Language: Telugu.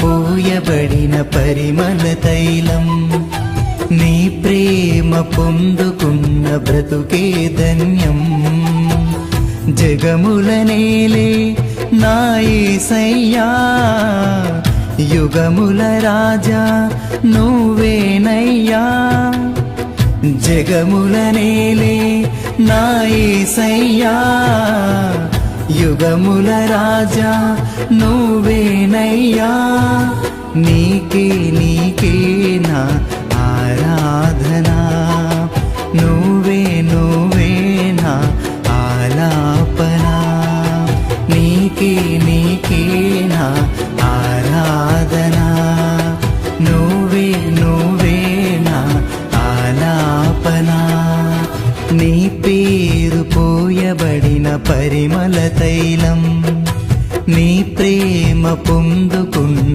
పోయబడిన పరిమళ తైలం నీ ప్రేమ పొందుకున్న బ్రతుకే ధన్యం. జగముల నేలే నా యేసయ్యా, యుగముల రాజా నువ్వేనయ్యా. జగముల నేలే నా యేసయ్యా, యుగముల రాజా నువ్వేనయ్యా. నీకే నీకే నా ఆరాధనా, నువ్వే నువ్వే నా ఆలాపనా. నీకే నీకే నా ఆరాధనా, నువ్వే నువ్వే నా ఆలాపనా. నీ పేరు పోయబడిన పరిమళ తైలం నీ ప్రేమ పొందుకున్న